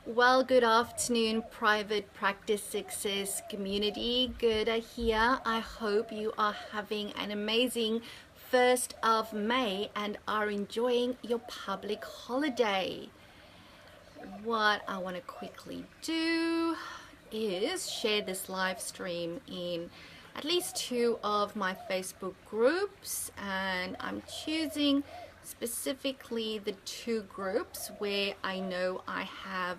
Well, good afternoon, private practice success community. Good here. I hope you are having an amazing 1st of May and are enjoying your public holiday. What I want to quickly do is share this live stream in at least 2 of my Facebook groups, and I'm choosing specifically the 2 groups where I know I have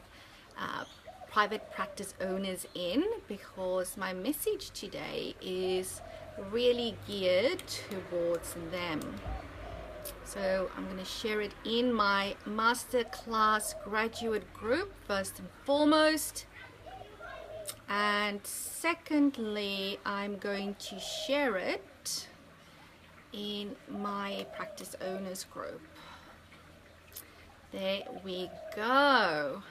private practice owners in, because my message today is really geared towards them. So I'm going to share it in my masterclass graduate group first and foremost, and secondly I'm going to share it in my practice owners group. There we go.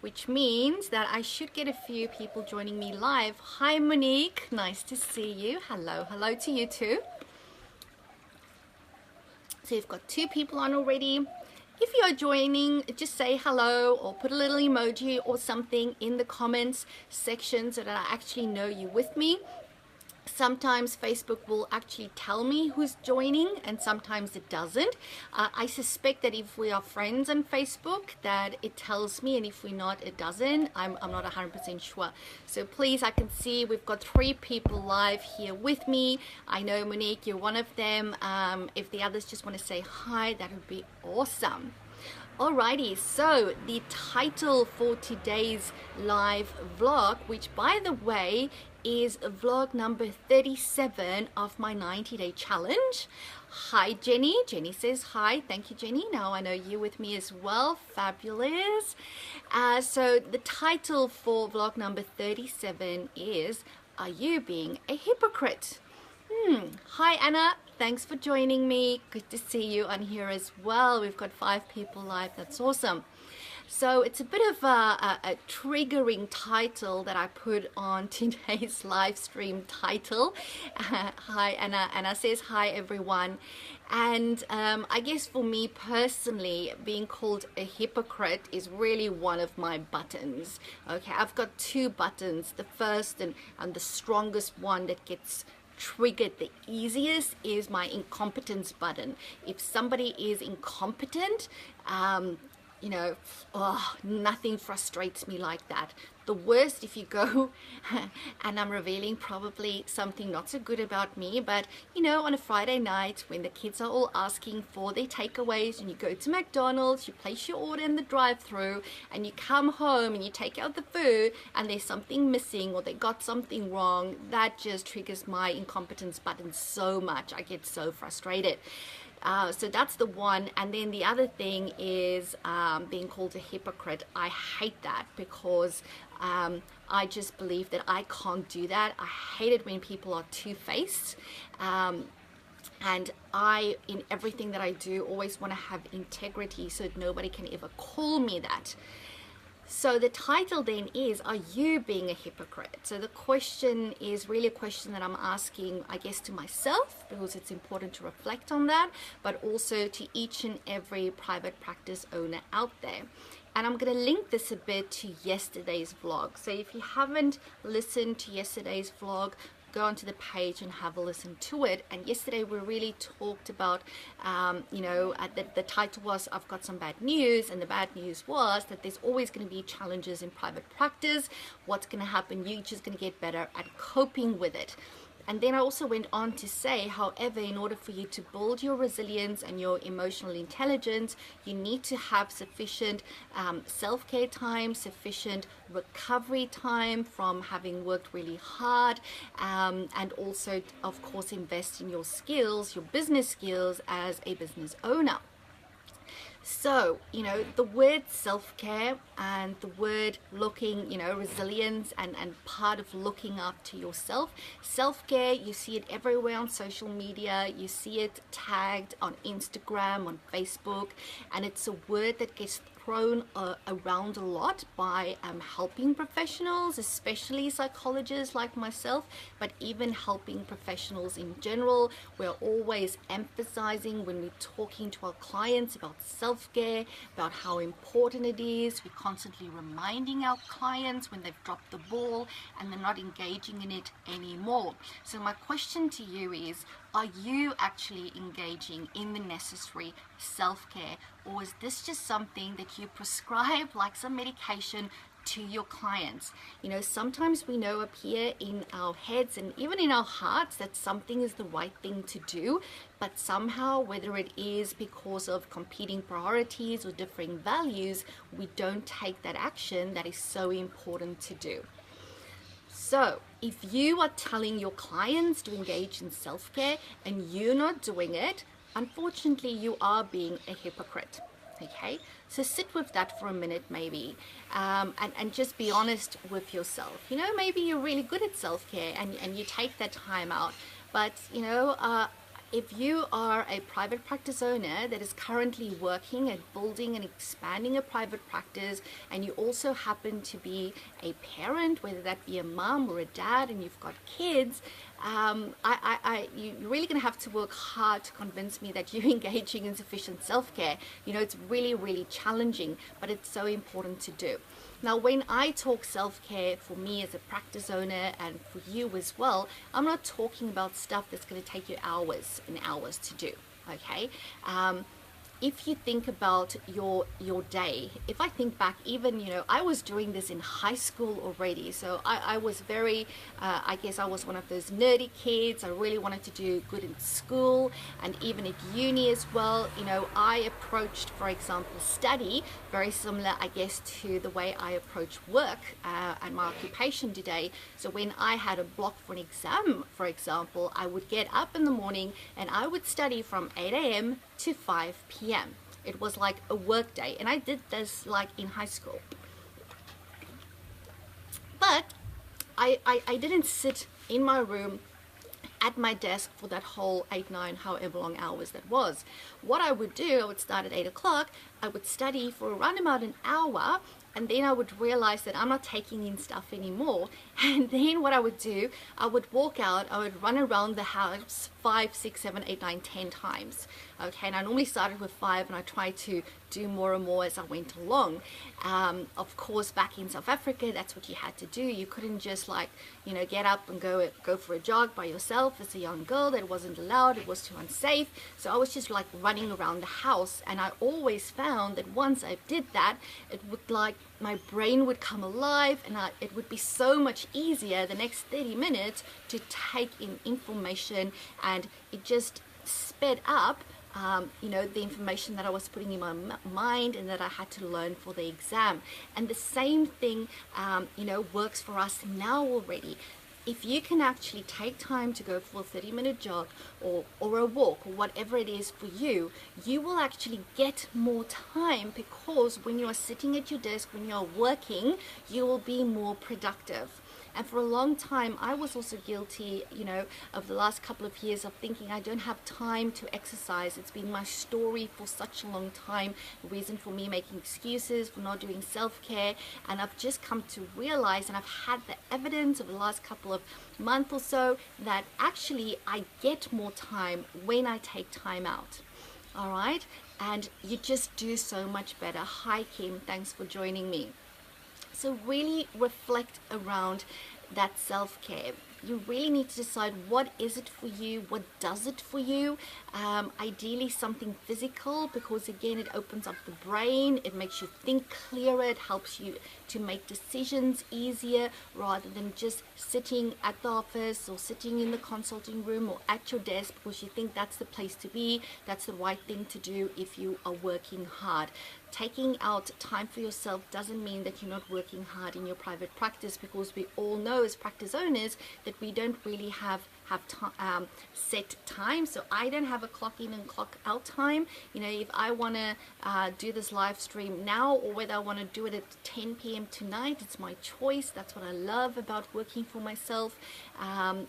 Which means that I should get a few people joining me live. Hi Monique, nice to see you. Hello to you too. So you've got 2 people on already. If you're joining, just say hello or put a little emoji or something in the comments section so that I actually know you with me. Sometimes Facebook will actually tell me who's joining and sometimes it doesn't. I suspect that if we are friends on Facebook that it tells me, and if we're not, it doesn't. I'm not 100% sure. So please, I can see we've got 3 people live here with me. I know Monique, you're one of them. If the others just want to say hi, that would be awesome. Alrighty, so the title for today's live vlog, which by the way is vlog number 37 of my 90-day challenge. Hi Jenny. Jenny says hi. Thank you, Jenny. Now I know you're with me as well. Fabulous. So the title for vlog number 37 is, Are You Being a Hypocrite? Hi Anna, thanks for joining me. Good to see you on here as well. We've got 5 people live. That's awesome. So it's a bit of a triggering title that I put on today's live stream title. Hi Anna. Anna says hi everyone. And I guess for me personally, being called a hypocrite is really one of my buttons. Okay, I've got 2 buttons. The first and the strongest one that gets triggered the easiest is my incompetence button. If somebody is incompetent, nothing frustrates me like that. The worst if you go, and I'm revealing probably something not so good about me, but on a Friday night when the kids are all asking for their takeaways and you go to McDonald's, you place your order in the drive-thru and you come home and you take out the food and there's something missing or they got something wrong, that just triggers my incompetence button so much. I get so frustrated. So that's the one. And then the other thing is being called a hypocrite. I hate that because I just believe that I can't do that. I hate it when people are two-faced. And I, in everything that I do, always want to have integrity so that nobody can ever call me that. So the title then is, Are you being a hypocrite? So the question is really a question that I'm asking, I guess, to myself, because it's important to reflect on that, but also to each and every private practice owner out there. And I'm going to link this a bit to yesterday's vlog. So if you haven't listened to yesterday's vlog, go onto the page and have a listen to it. And yesterday we really talked about the title was I've got some bad news, and the bad news was that there's always going to be challenges in private practice. What's going to happen? You're just going to get better at coping with it. And then I also went on to say, however, in order for you to build your resilience and your emotional intelligence, you need to have sufficient self-care time, sufficient recovery time from having worked really hard, and also, of course, invest in your skills, your business skills as a business owner. So, the word self-care and the word looking, resilience and part of looking after yourself. Self-care, you see it everywhere on social media. You see it tagged on Instagram, on Facebook, and it's a word that gets thrown around a lot by helping professionals, especially psychologists like myself, but even helping professionals in general. We're always emphasizing when we're talking to our clients about self-care, about how important it is. We're constantly reminding our clients when they've dropped the ball and they're not engaging in it anymore. So my question to you is, are you actually engaging in the necessary self-care, or is this just something that you prescribe like some medication to your clients? You know, sometimes we know up here in our heads and even in our hearts that something is the right thing to do, but somehow, whether it is because of competing priorities or differing values, we don't take that action that is so important to do. So if you are telling your clients to engage in self-care and you're not doing it, unfortunately you are being a hypocrite. Okay, so sit with that for a minute maybe, and just be honest with yourself. You know, maybe you're really good at self-care and you take that time out, but you know, if you are a private practice owner that is currently working at building and expanding a private practice, and you also happen to be a parent, whether that be a mom or a dad, and you've got kids, you're really going to have to work hard to convince me that you're engaging in sufficient self-care. You know, it's really, really challenging, but it's so important to do. Now, when I talk self-care for me as a practice owner and for you as well, I'm not talking about stuff that's going to take you hours and hours to do, okay? If you think about your day, if I think back, even, you know, I was doing this in high school already. So I was very, I guess I was one of those nerdy kids. I really wanted to do good in school and even at uni as well. You know, I approached, for example, study very similar, I guess, to the way I approach work and my occupation today. So when I had a block for an exam, for example, I would get up in the morning and I would study from 8 a.m. to 5 p.m. It was like a work day, and I did this like in high school. But I didn't sit in my room at my desk for that whole 8, 9, however long hours that was. What I would do, I would start at 8 o'clock, I would study for around about an hour, and then I would realize that I'm not taking in stuff anymore. And then what I would do, I would walk out, I would run around the house 5, 6, 7, 8, 9, 10 times. Okay, and I normally started with 5 and I tried to do more and more as I went along. Of course, back in South Africa, that's what you had to do. You couldn't just, like, you know, get up and go for a jog by yourself as a young girl. That wasn't allowed. It was too unsafe. So I was just like running around the house, and I always found that once I did that, it would, like, my brain would come alive, and it would be so much easier the next 30 minutes to take in information, and it just sped up you know, the information that I was putting in my mind and that I had to learn for the exam. And the same thing, you know, works for us now already. If you can actually take time to go for a 30-minute jog or a walk or whatever it is for you, you will actually get more time, because when you are sitting at your desk, when you're working, you will be more productive. And for a long time, I was also guilty, you know, of the last couple of years of thinking I don't have time to exercise. It's been my story for such a long time, a reason for me making excuses for not doing self-care. And I've just come to realize, and I've had the evidence over the last couple of months or so, that actually I get more time when I take time out. All right? And you just do so much better. Hi, Kim. Thanks for joining me. So really reflect around that self-care. You really need to decide, what is it for you? What does it for you? Ideally something physical, because again, it opens up the brain. It makes you think clearer. It helps you to make decisions easier, rather than just sitting at the office or sitting in the consulting room or at your desk because you think that's the place to be. That's the right thing to do if you are working hard. Taking out time for yourself doesn't mean that you're not working hard in your private practice, because we all know as practice owners that we don't really have have set time, so I don't have a clock in and clock out time. You know, if I want to do this live stream now, or whether I want to do it at 10 p.m. tonight, it's my choice. That's what I love about working for myself.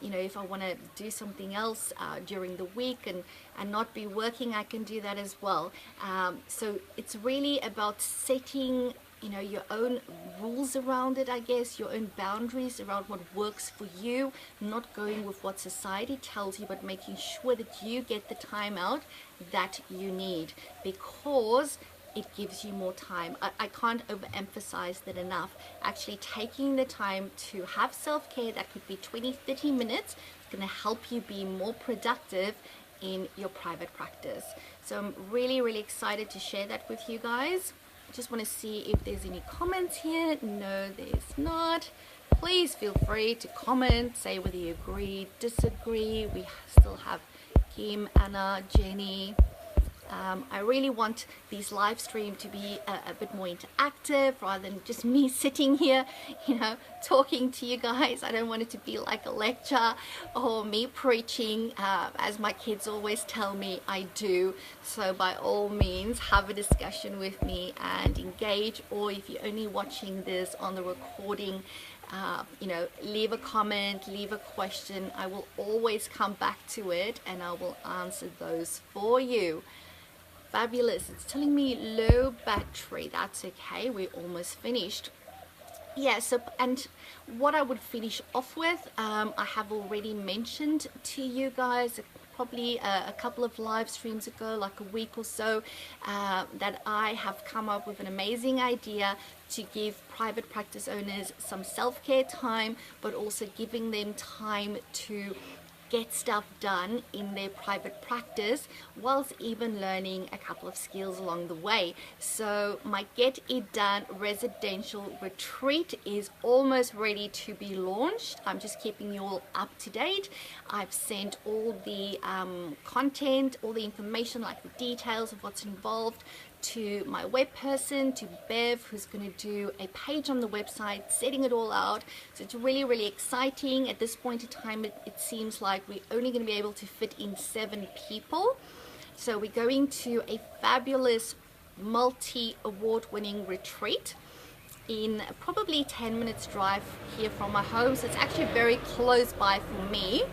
You know, if I want to do something else during the week and not be working, I can do that as well. So it's really about setting, you know, your own rules around it, I guess, your own boundaries around what works for you, not going with what society tells you, but making sure that you get the time out that you need, because it gives you more time. I can't overemphasize that enough. Actually taking the time to have self-care, that could be 20-30 minutes, it's going to help you be more productive in your private practice. So I'm really excited to share that with you guys. Just want to see if there's any comments here. No, there's not. Please feel free to comment, say whether you agree, disagree. We still have Kim, Anna, Jenny. I really want these live stream to be a bit more interactive rather than just me sitting here, you know, talking to you guys. I don't want it to be like a lecture or me preaching, as my kids always tell me I do. So by all means, have a discussion with me and engage, or if you're only watching this on the recording, you know, leave a comment, leave a question. I will always come back to it and I will answer those for you. Fabulous. It's telling me low battery. That's okay. We're almost finished. Yeah, so, and what I would finish off with, I have already mentioned to you guys probably a couple of live streams ago, like a week or so, that I have come up with an amazing idea to give private practice owners some self-care time, but also giving them time to get stuff done in their private practice whilst even learning a couple of skills along the way. So my Get It Done residential retreat is almost ready to be launched. I'm just keeping you all up to date. I've sent all the content, all the information, like the details of what's involved, to my web person, to Bev, who's going to do a page on the website, setting it all out. So it's really exciting. At this point in time, it seems like we're only going to be able to fit in 7 people. So we're going to a fabulous multi-award winning retreat in probably 10 minutes drive here from my home. So it's actually very close by for me.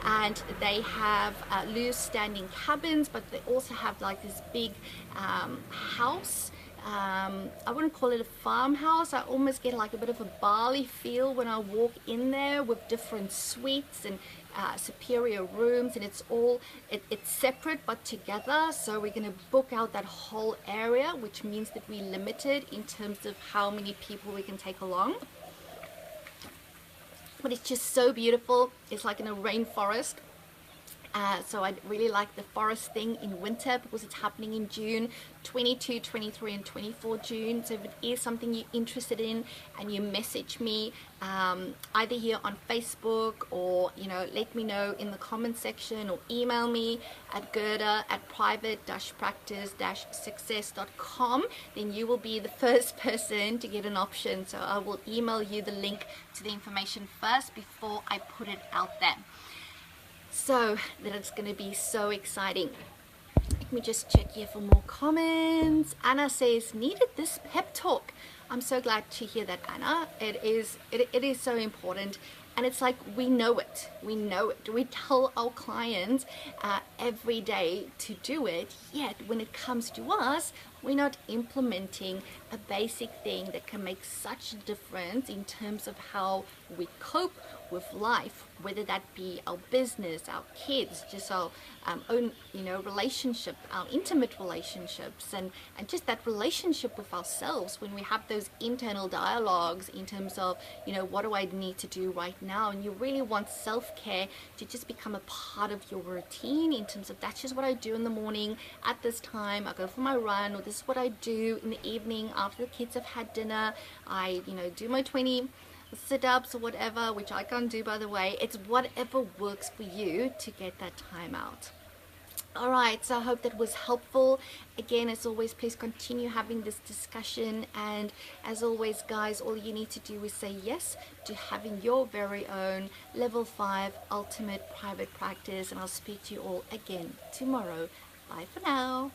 And they have loose standing cabins, but they also have like this big house. I wouldn't call it a farmhouse. I almost get like a bit of a Bali feel when I walk in there, with different suites and superior rooms, and it's all it's separate but together. So we're going to book out that whole area, which means that we're limited in terms of how many people we can take along. But it's just so beautiful. It's like in a rainforest. So I really like the forest thing in winter because it's happening in June, 22, 23 and 24 June. So if it is something you're interested in and you message me either here on Facebook, or, you know, let me know in the comment section, or email me at gerda@private-practice-success.com, then you will be the first person to get an option. So I will email you the link to the information first before I put it out there. So that it's going to be so exciting. Let me just check here for more comments. Anna says, needed this pep talk. I'm so glad to hear that, Anna. It is so important. And it's like, we know it. We tell our clients every day to do it. Yet when it comes to us, we're not implementing a basic thing that can make such a difference in terms of how we cope with life, whether that be our business, our kids, just our own, you know, relationship, our intimate relationships, and just that relationship with ourselves when we have those internal dialogues in terms of, you know, what do I need to do right now? And you really want self-care to just become a part of your routine, in terms of that's just what I do in the morning at this time. I go for my run, or this is what I do in the evening after the kids have had dinner. I, you know, do my 20 sit-ups or whatever, which I can't do, by the way. It's whatever works for you to get that time out. All right, so I hope that was helpful. Again, as always, please continue having this discussion. And as always, guys, all you need to do is say yes to having your very own level 5 ultimate private practice. And I'll speak to you all again tomorrow. Bye for now.